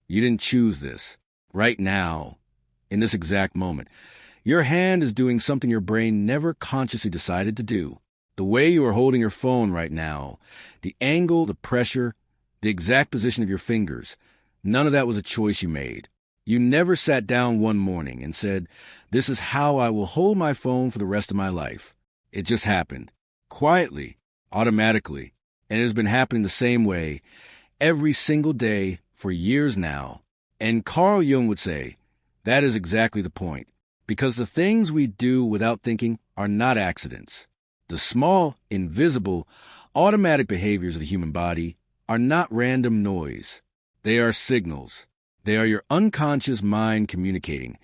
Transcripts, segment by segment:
You didn't choose this. Right now, in this exact moment, your hand is doing something your brain never consciously decided to do. The way you are holding your phone right now, the angle, the pressure, the exact position of your fingers, none of that was a choice you made. You never sat down one morning and said, "This is how I will hold my phone for the rest of my life." It just happened. Quietly, automatically. And it has been happening the same way every single day for years now. And Carl Jung would say, that is exactly the point. Because the things we do without thinking are not accidents. The small, invisible, automatic behaviors of the human body are not random noise. They are signals. They are your unconscious mind communicating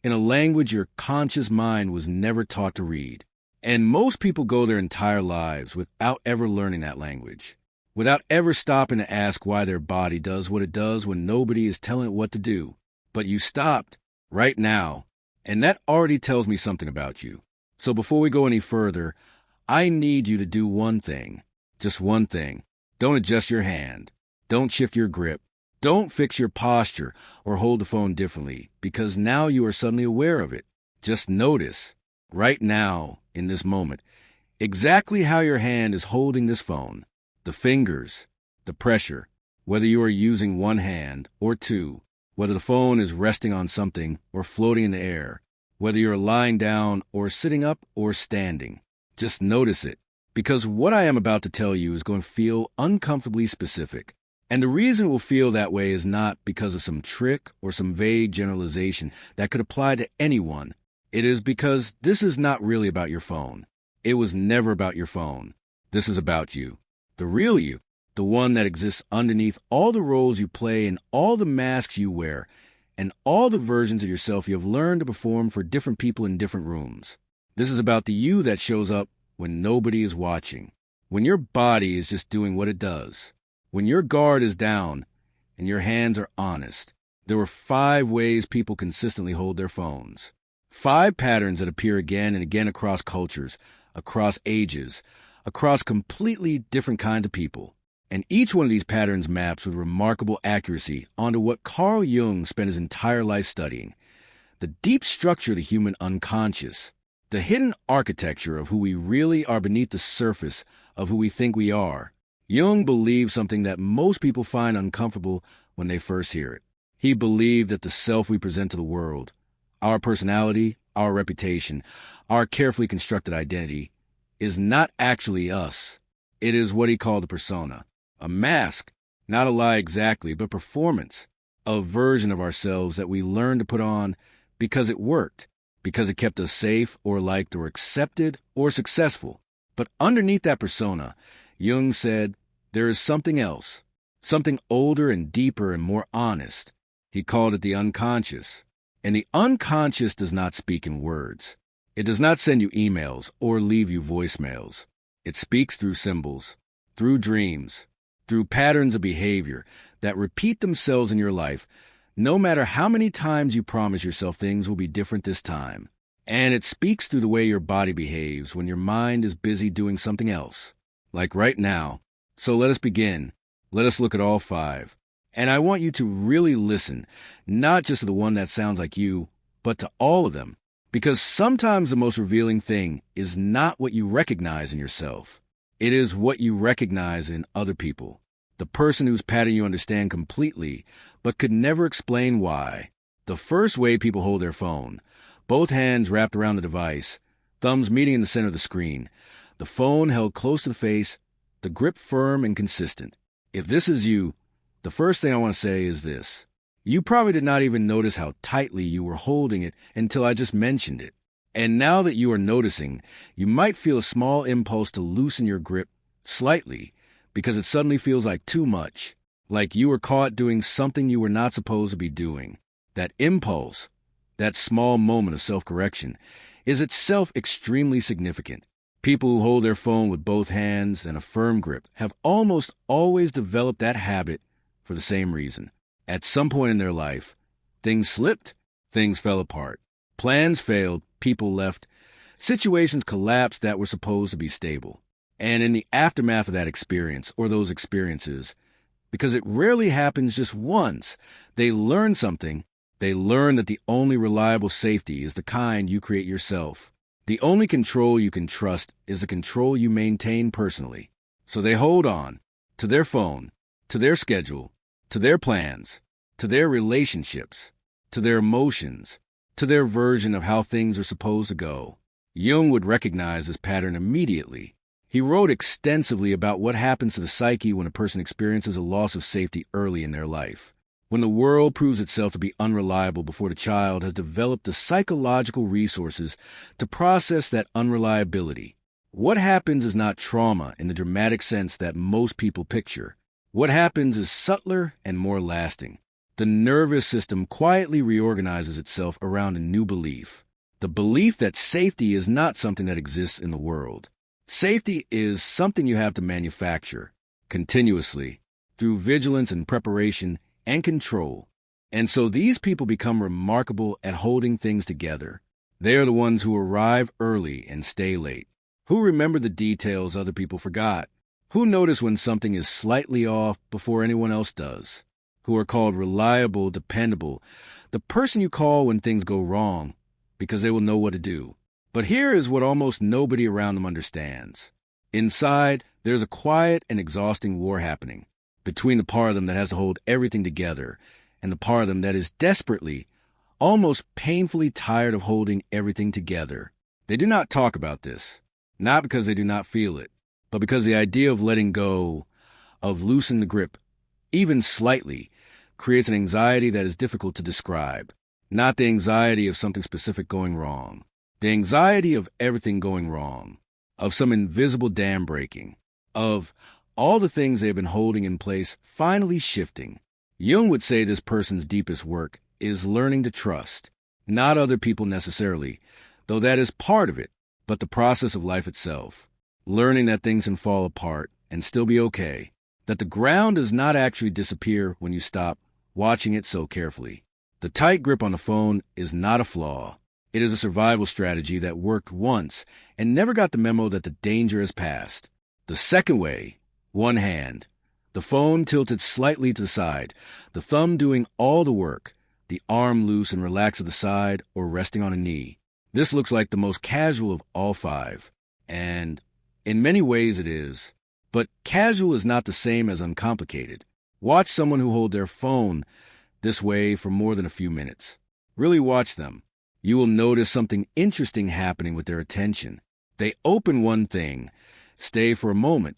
in a language your conscious mind was never taught to read. And most people go their entire lives without ever learning that language, without ever stopping to ask why their body does what it does when nobody is telling it what to do. But you stopped right now, and that already tells me something about you. So before we go any further, I need you to do one thing, just one thing. Don't adjust your hand. Don't shift your grip. Don't fix your posture or hold the phone differently, because now you are suddenly aware of it. Just notice, right now, in this moment, exactly how your hand is holding this phone. The fingers, the pressure, whether you are using one hand or two, whether the phone is resting on something or floating in the air, whether you're lying down or sitting up or standing. Just notice it, because what I am about to tell you is going to feel uncomfortably specific. And the reason it will feel that way is not because of some trick or some vague generalization that could apply to anyone. It is because this is not really about your phone. It was never about your phone. This is about you. The real you. The one that exists underneath all the roles you play and all the masks you wear and all the versions of yourself you have learned to perform for different people in different rooms. This is about the you that shows up when nobody is watching, when your body is just doing what it does, when your guard is down and your hands are honest. There were 5 ways people consistently hold their phones. 5 patterns that appear again and again across cultures, across ages, across completely different kinds of people. And each one of these patterns maps with remarkable accuracy onto what Carl Jung spent his entire life studying: the deep structure of the human unconscious, the hidden architecture of who we really are beneath the surface of who we think we are. Jung believed something that most people find uncomfortable when they first hear it. He believed that the self we present to the world, our personality, our reputation, our carefully constructed identity, is not actually us. It is what he called a persona, a mask, not a lie exactly, but performance, a version of ourselves that we learned to put on because it worked, because it kept us safe or liked or accepted or successful. But underneath that persona, Jung said, there is something else, something older and deeper and more honest. He called it the unconscious. And the unconscious does not speak in words. It does not send you emails or leave you voicemails. It speaks through symbols, through dreams, through patterns of behavior that repeat themselves in your life, no matter how many times you promise yourself things will be different this time. And it speaks through the way your body behaves when your mind is busy doing something else, like right now. So let us begin. Let us look at all 5. And I want you to really listen, not just to the one that sounds like you, but to all of them. Because sometimes the most revealing thing is not what you recognize in yourself. It is what you recognize in other people. The person whose pattern you understand completely, but could never explain why. The first way people hold their phone: both hands wrapped around the device, thumbs meeting in the center of the screen, the phone held close to the face, the grip firm and consistent. If this is you, the first thing I want to say is this. You probably did not even notice how tightly you were holding it until I just mentioned it. And now that you are noticing, you might feel a small impulse to loosen your grip slightly because it suddenly feels like too much, like you were caught doing something you were not supposed to be doing. That impulse, that small moment of self-correction, is itself extremely significant. People who hold their phone with both hands and a firm grip have almost always developed that habit for the same reason. At some point in their life, things slipped, things fell apart, plans failed, people left, situations collapsed that were supposed to be stable. And in the aftermath of that experience, or those experiences, because it rarely happens just once. They learn something. They learn that the only reliable safety is the kind you create yourself. The only control you can trust is the control you maintain personally. So they hold on to their phone, to their schedule, to their plans, to their relationships, to their emotions, to their version of how things are supposed to go. Jung would recognize this pattern immediately. He wrote extensively about what happens to the psyche when a person experiences a loss of safety early in their life. When the world proves itself to be unreliable before the child has developed the psychological resources to process that unreliability. What happens is not trauma in the dramatic sense that most people picture. What happens is subtler and more lasting. The nervous system quietly reorganizes itself around a new belief. The belief that safety is not something that exists in the world. Safety is something you have to manufacture continuously through vigilance and preparation and control. And so these people become remarkable at holding things together. They are the ones who arrive early and stay late, who remember the details other people forgot, who notice when something is slightly off before anyone else does, who are called reliable, dependable, the person you call when things go wrong, because they will know what to do. But here is what almost nobody around them understands. Inside, there's a quiet and exhausting war happening between the part of them that has to hold everything together and the part of them that is desperately, almost painfully tired of holding everything together. They do not talk about this, not because they do not feel it, but because the idea of letting go, of loosening the grip, even slightly, creates an anxiety that is difficult to describe. Not the anxiety of something specific going wrong. The anxiety of everything going wrong, of some invisible dam breaking, of all the things they have been holding in place finally shifting. Jung would say this person's deepest work is learning to trust, not other people necessarily, though that is part of it, but the process of life itself. Learning that things can fall apart and still be okay, that the ground does not actually disappear when you stop watching it so carefully. The tight grip on the phone is not a flaw. It is a survival strategy that worked once and never got the memo that the danger has passed. The second way, one hand, the phone tilted slightly to the side, the thumb doing all the work, the arm loose and relaxed to the side or resting on a knee. This looks like the most casual of all five, and in many ways it is. But casual is not the same as uncomplicated. Watch someone who holds their phone this way for more than a few minutes. Really watch them. You will notice something interesting happening with their attention. They open one thing, stay for a moment,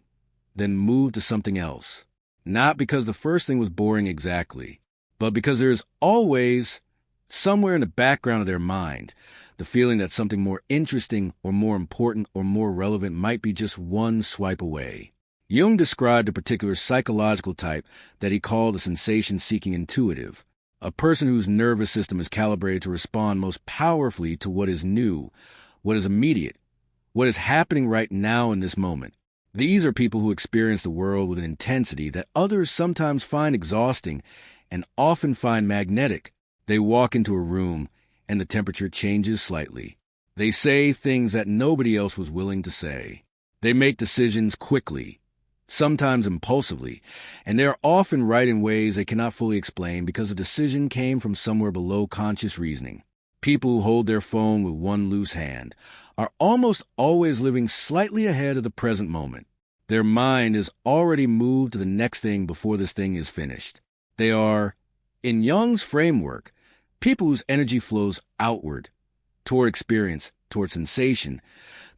then move to something else. Not because the first thing was boring exactly, but because there is always, somewhere in the background of their mind, the feeling that something more interesting or more important or more relevant might be just one swipe away. Jung described a particular psychological type that he called a sensation-seeking intuitive. A person whose nervous system is calibrated to respond most powerfully to what is new, what is immediate, what is happening right now in this moment. These are people who experience the world with an intensity that others sometimes find exhausting and often find magnetic. They walk into a room and the temperature changes slightly. They say things that nobody else was willing to say. They make decisions quickly, sometimes impulsively, and they are often right in ways they cannot fully explain because the decision came from somewhere below conscious reasoning. People who hold their phone with one loose hand are almost always living slightly ahead of the present moment. Their mind is already moved to the next thing before this thing is finished. They are, in Jung's framework, people whose energy flows outward, toward experience, toward sensation,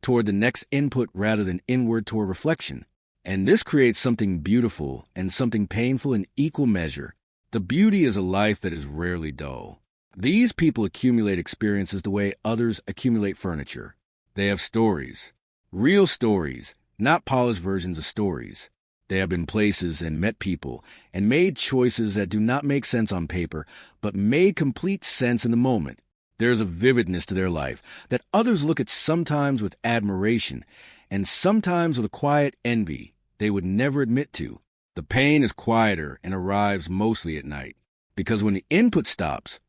toward the next input rather than inward toward reflection. And this creates something beautiful and something painful in equal measure. The beauty is a life that is rarely dull. These people accumulate experiences the way others accumulate furniture. They have stories, real stories, not polished versions of stories. They have been places and met people and made choices that do not make sense on paper, but made complete sense in the moment. There is a vividness to their life that others look at sometimes with admiration and sometimes with a quiet envy they would never admit to. The pain is quieter and arrives mostly at night, because when the input stops,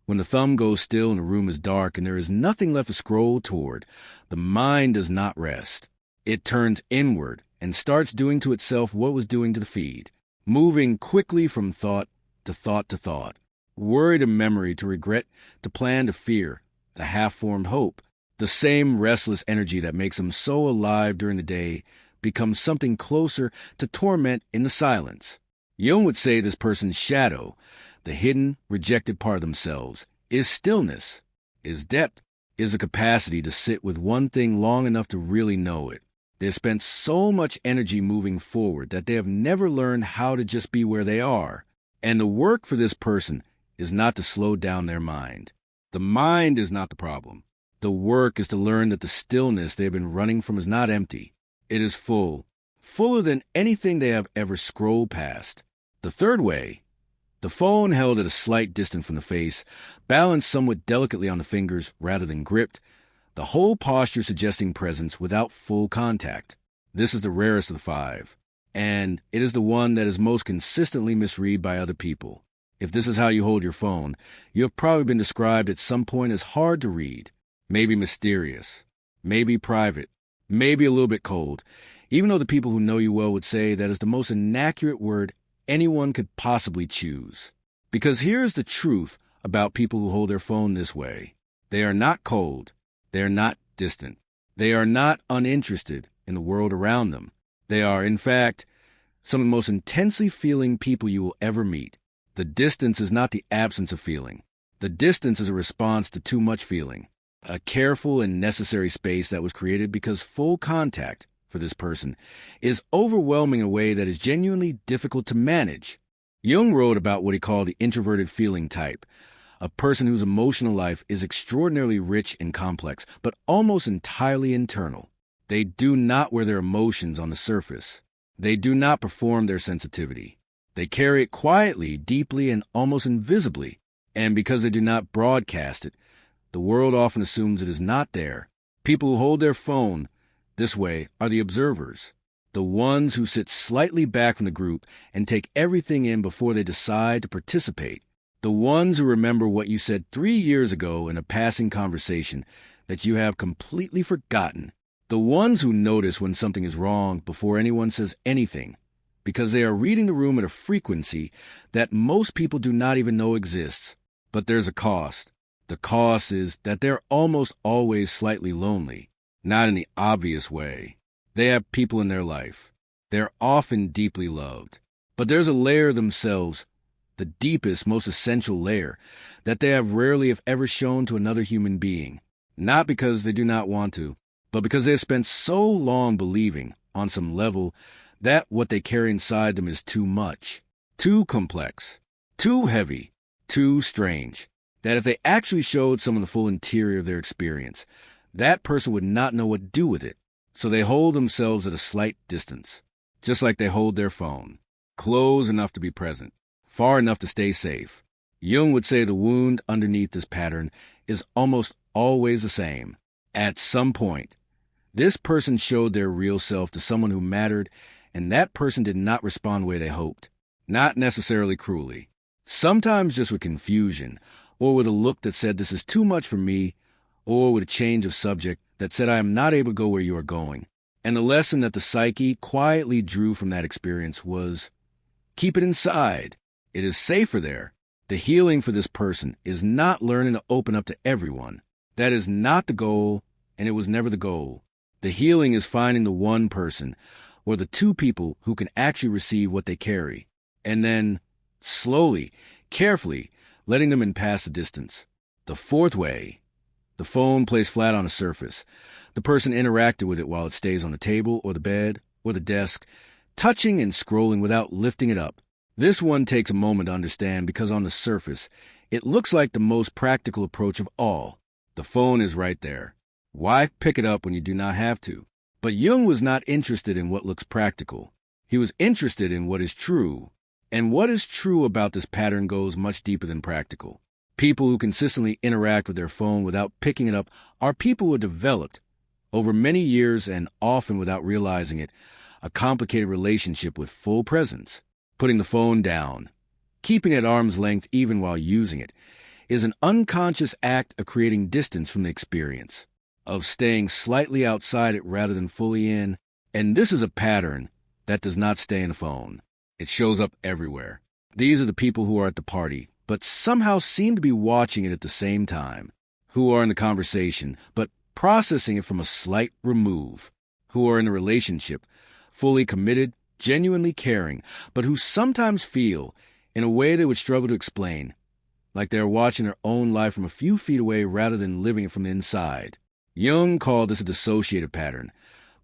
when the thumb goes still and the room is dark and there is nothing left to scroll toward, the mind does not rest. It turns inward and starts doing to itself what was doing to the feed. moving quickly from thought to thought to thought, worry to memory to regret to plan to fear, the half-formed hope. The same restless energy that makes them so alive during the day becomes something closer to torment in the silence. Jung would say this person's shadow, the hidden, rejected part of themselves, is stillness, is depth, is a capacity to sit with one thing long enough to really know it. They have spent so much energy moving forward that they have never learned how to just be where they are. And the work for this person is not to slow down their mind. The mind is not the problem. The work is to learn that the stillness they have been running from is not empty. It is full, fuller than anything they have ever scrolled past. The third way, the phone held at a slight distance from the face, balanced somewhat delicately on the fingers rather than gripped, the whole posture suggesting presence without full contact. This is the rarest of the five, and it is the one that is most consistently misread by other people. If this is how you hold your phone, you have probably been described at some point as hard to read, maybe mysterious, maybe private, maybe a little bit cold, even though the people who know you well would say that is the most inaccurate word anyone could possibly choose. Because here's the truth about people who hold their phone this way. They are not cold. They are not distant. They are not uninterested in the world around them. They are, in fact, some of the most intensely feeling people you will ever meet. The distance is not the absence of feeling. The distance is a response to too much feeling. A careful and necessary space that was created because full contact, for this person, is overwhelming in a way that is genuinely difficult to manage. Jung wrote about what he called the introverted feeling type, a person whose emotional life is extraordinarily rich and complex, but almost entirely internal. They do not wear their emotions on the surface. They do not perform their sensitivity. They carry it quietly, deeply, and almost invisibly. And because they do not broadcast it, the world often assumes it is not there. People who hold their phone this way are the observers, the ones who sit slightly back from the group and take everything in before they decide to participate, the ones who remember what you said 3 years ago in a passing conversation that you have completely forgotten, the ones who notice when something is wrong before anyone says anything, because they are reading the room at a frequency that most people do not even know exists. But there's a cost. The cost is that they're almost always slightly lonely, not in the obvious way. They have people in their life. They're often deeply loved. But there's a layer themselves, the deepest, most essential layer, that they have rarely if ever shown to another human being. Not because they do not want to, but because they have spent so long believing, on some level, that what they carry inside them is too much, too complex, too heavy, too strange, that if they actually showed someone the full interior of their experience, that person would not know what to do with it. So they hold themselves at a slight distance, just like they hold their phone, close enough to be present, far enough to stay safe. Jung would say the wound underneath this pattern is almost always the same. At some point, this person showed their real self to someone who mattered, and that person did not respond the way they hoped. Not necessarily cruelly. Sometimes just with confusion, or with a look that said this is too much for me, or with a change of subject that said I am not able to go where you are going. And the lesson that the psyche quietly drew from that experience was, keep it inside. It is safer there. The healing for this person is not learning to open up to everyone. That is not the goal, and it was never the goal. The healing is finding the one person, or the two people who can actually receive what they carry, and then, slowly, carefully, letting them in past the distance. The fourth way, the phone placed flat on a surface. The person interacted with it while it stays on the table or the bed or the desk, touching and scrolling without lifting it up. This one takes a moment to understand because on the surface, it looks like the most practical approach of all. The phone is right there. Why pick it up when you do not have to? But Jung was not interested in what looks practical. He was interested in what is true. And what is true about this pattern goes much deeper than practical. People who consistently interact with their phone without picking it up are people who have developed, over many years and often without realizing it, a complicated relationship with full presence. Putting the phone down, keeping it at arm's length even while using it, is an unconscious act of creating distance from the experience, of staying slightly outside it rather than fully in, and this is a pattern that does not stay in the phone. It shows up everywhere. These are the people who are at the party, but somehow seem to be watching it at the same time, who are in the conversation, but processing it from a slight remove, who are in a relationship, fully committed, genuinely caring, but who sometimes feel, in a way they would struggle to explain, like they are watching their own life from a few feet away rather than living it from the inside. Jung called this a dissociative pattern,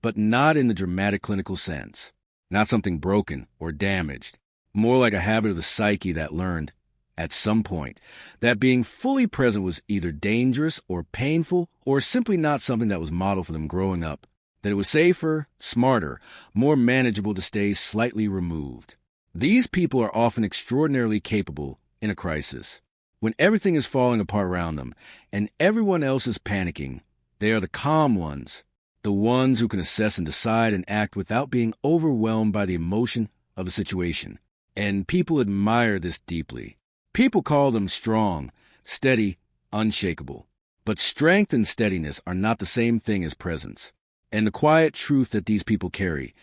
but not in the dramatic clinical sense, not something broken or damaged, more like a habit of the psyche that learned, at some point, that being fully present was either dangerous or painful or simply not something that was modeled for them growing up, that it was safer, smarter, more manageable to stay slightly removed. These people are often extraordinarily capable in a crisis. When everything is falling apart around them and everyone else is panicking, they are the calm ones, the ones who can assess and decide and act without being overwhelmed by the emotion of the situation. And people admire this deeply. People call them strong, steady, unshakable. But strength and steadiness are not the same thing as presence. And the quiet truth that these people carry,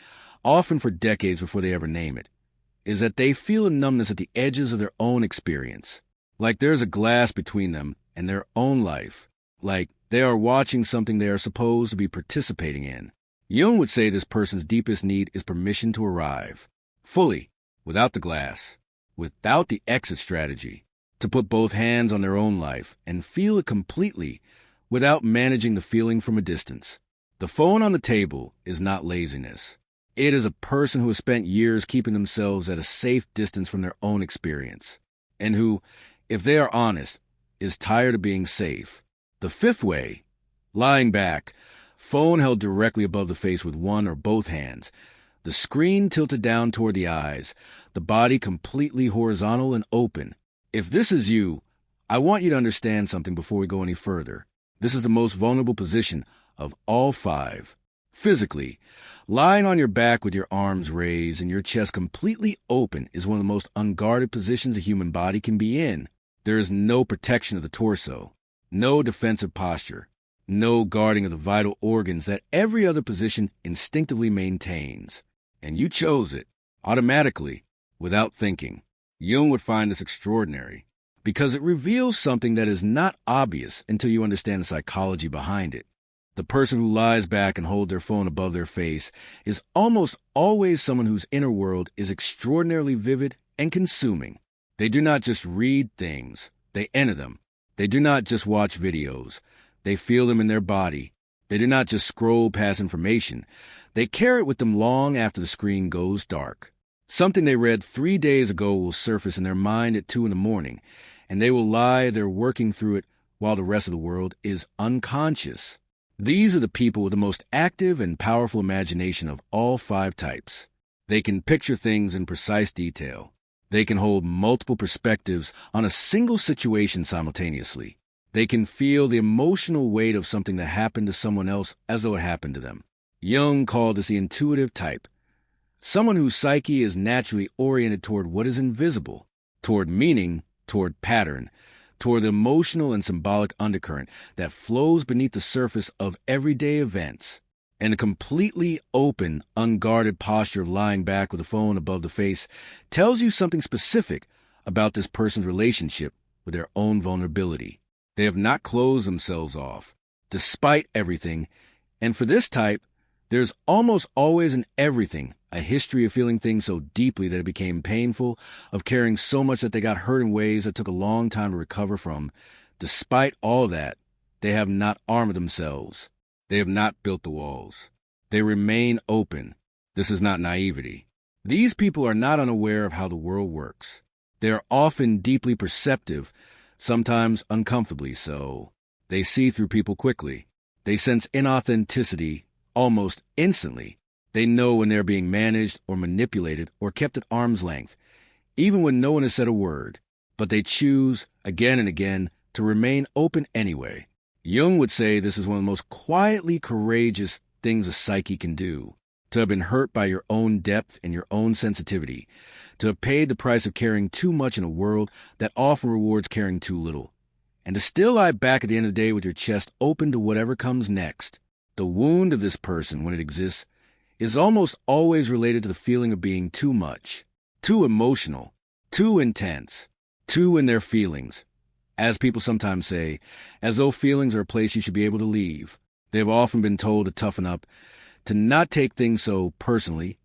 often for decades before they ever name it, is that they feel a numbness at the edges of their own experience, like there's a glass between them and their own life, like they are watching something they are supposed to be participating in. Jung would say this person's deepest need is permission to arrive, fully, without the glass, without the exit strategy, to put both hands on their own life and feel it completely without managing the feeling from a distance. The phone on the table is not laziness. It is a person who has spent years keeping themselves at a safe distance from their own experience, and who, if they are honest, is tired of being safe. The fifth way, lying back, phone held directly above the face with one or both hands, the screen tilted down toward the eyes, the body completely horizontal and open. If this is you, I want you to understand something before we go any further. This is the most vulnerable position of all five. Physically, lying on your back with your arms raised and your chest completely open is one of the most unguarded positions a human body can be in. There is no protection of the torso, no defensive posture, no guarding of the vital organs that every other position instinctively maintains. And you chose it, automatically, without thinking. Jung would find this extraordinary, because it reveals something that is not obvious until you understand the psychology behind it. The person who lies back and holds their phone above their face is almost always someone whose inner world is extraordinarily vivid and consuming. They do not just read things, they enter them. They do not just watch videos, they feel them in their body. They do not just scroll past information, they carry it with them long after the screen goes dark. Something they read 3 days ago will surface in their mind at 2 a.m, and they will lie there working through it while the rest of the world is unconscious. These are the people with the most active and powerful imagination of all five types. They can picture things in precise detail. They can hold multiple perspectives on a single situation simultaneously. They can feel the emotional weight of something that happened to someone else as though it happened to them. Jung called this the intuitive type, someone whose psyche is naturally oriented toward what is invisible, toward meaning, toward pattern, toward the emotional and symbolic undercurrent that flows beneath the surface of everyday events. And a completely open, unguarded posture of lying back with the phone above the face tells you something specific about this person's relationship with their own vulnerability. They have not closed themselves off, despite everything, and for this type, there's almost always in everything a history of feeling things so deeply that it became painful, of caring so much that they got hurt in ways that took a long time to recover from. Despite all that, they have not armored themselves. They have not built the walls. They remain open. This is not naivety. These people are not unaware of how the world works. They are often deeply perceptive, sometimes uncomfortably so. They see through people quickly. They sense inauthenticity almost instantly. They know when they're being managed or manipulated or kept at arm's length, even when no one has said a word. But they choose, again and again, to remain open anyway. Jung would say this is one of the most quietly courageous things a psyche can do, to have been hurt by your own depth and your own sensitivity, to have paid the price of caring too much in a world that often rewards caring too little, and to still lie back at the end of the day with your chest open to whatever comes next. The wound of this person, when it exists, is almost always related to the feeling of being too much, too emotional, too intense, too in their feelings. As people sometimes say, as though feelings are a place you should be able to leave. They have often been told to toughen up, to not take things so personally,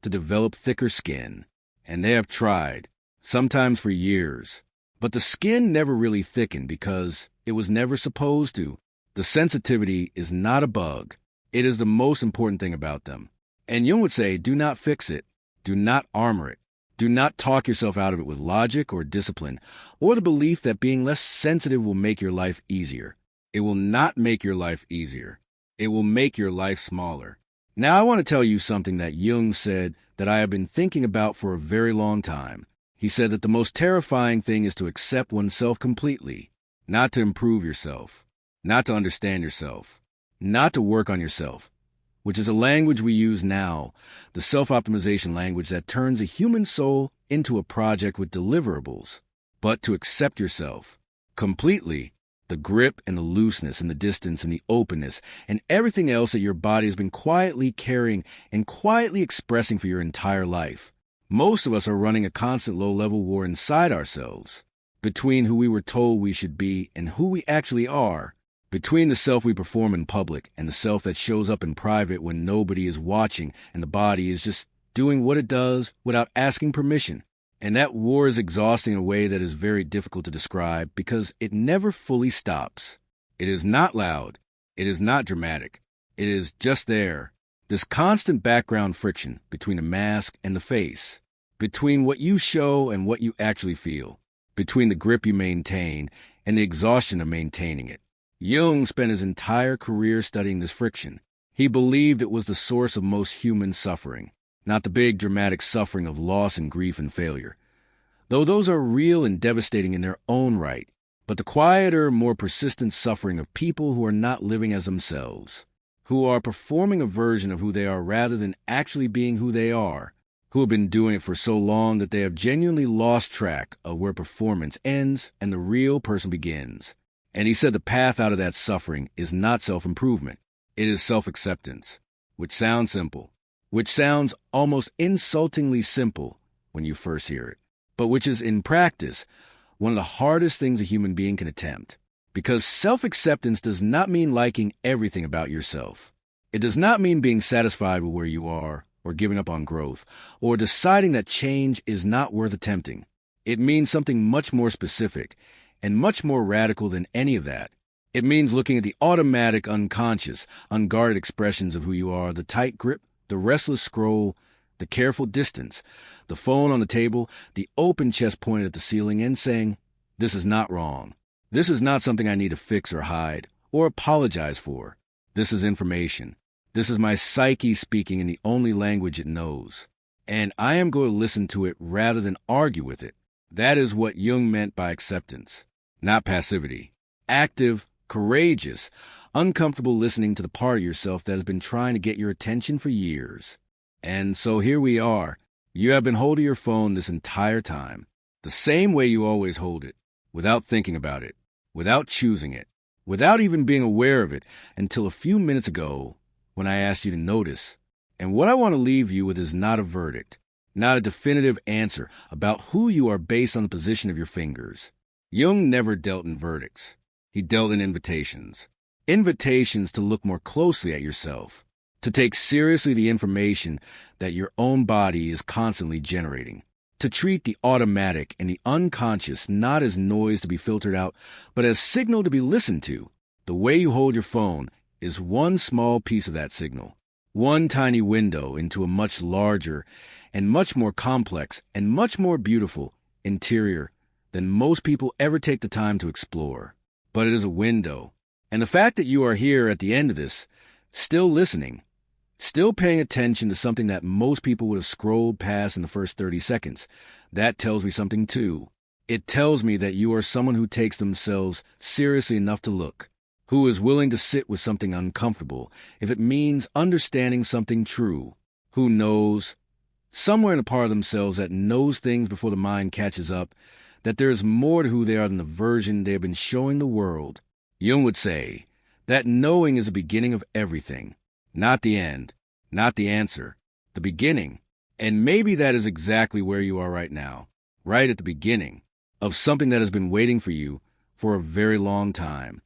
to develop thicker skin. And they have tried, sometimes for years. But the skin never really thickened because it was never supposed to. The sensitivity is not a bug. It is the most important thing about them. And Jung would say, do not fix it. Do not armor it. Do not talk yourself out of it with logic or discipline, or the belief that being less sensitive will make your life easier. It will not make your life easier. It will make your life smaller. Now, I want to tell you something that Jung said that I have been thinking about for a very long time. He said that the most terrifying thing is to accept oneself completely, not to improve yourself, not to understand yourself, not to work on yourself, which is a language we use now, the self-optimization language that turns a human soul into a project with deliverables, but to accept yourself completely, the grip and the looseness and the distance and the openness and everything else that your body has been quietly carrying and quietly expressing for your entire life. Most of us are running a constant low-level war inside ourselves, between who we were told we should be and who we actually are, between the self we perform in public and the self that shows up in private when nobody is watching and the body is just doing what it does without asking permission. And that war is exhausting in a way that is very difficult to describe because it never fully stops. It is not loud. It is not dramatic. It is just there. This constant background friction between the mask and the face, between what you show and what you actually feel, between the grip you maintain and the exhaustion of maintaining it. Jung spent his entire career studying this friction. He believed it was the source of most human suffering, not the big dramatic suffering of loss and grief and failure, though those are real and devastating in their own right, but the quieter, more persistent suffering of people who are not living as themselves, who are performing a version of who they are rather than actually being who they are, who have been doing it for so long that they have genuinely lost track of where performance ends and the real person begins. And he said the path out of that suffering is not self-improvement. It is self-acceptance, which sounds simple, which sounds almost insultingly simple when you first hear it, but which is in practice one of the hardest things a human being can attempt. Because self-acceptance does not mean liking everything about yourself. It does not mean being satisfied with where you are, or giving up on growth, or deciding that change is not worth attempting. It means something much more specific and much more radical than any of that. It means looking at the automatic, unconscious, unguarded expressions of who you are, the tight grip, the restless scroll, the careful distance, the phone on the table, the open chest pointed at the ceiling, and saying, "This is not wrong. This is not something I need to fix or hide or apologize for. This is information. This is my psyche speaking in the only language it knows. And I am going to listen to it rather than argue with it." That is what Jung meant by acceptance, not passivity. Active, courageous, uncomfortable listening to the part of yourself that has been trying to get your attention for years. And so here we are. You have been holding your phone this entire time, the same way you always hold it, without thinking about it, without choosing it, without even being aware of it until a few minutes ago when I asked you to notice. And what I want to leave you with is not a verdict, not a definitive answer about who you are based on the position of your fingers. Jung never dealt in verdicts. He dealt in invitations. Invitations to look more closely at yourself, to take seriously the information that your own body is constantly generating, to treat the automatic and the unconscious not as noise to be filtered out, but as signal to be listened to. The way you hold your phone is one small piece of that signal, one tiny window into a much larger and much more complex and much more beautiful interior than most people ever take the time to explore. But it is a window. And the fact that you are here at the end of this, still listening, still paying attention to something that most people would have scrolled past in the first 30 seconds, that tells me something too. It tells me that you are someone who takes themselves seriously enough to look, who is willing to sit with something uncomfortable if it means understanding something true, who knows, somewhere in a part of themselves that knows things before the mind catches up, that there is more to who they are than the version they have been showing the world. Jung would say that knowing is the beginning of everything, not the end, not the answer, the beginning. And maybe that is exactly where you are right now, right at the beginning of something that has been waiting for you for a very long time.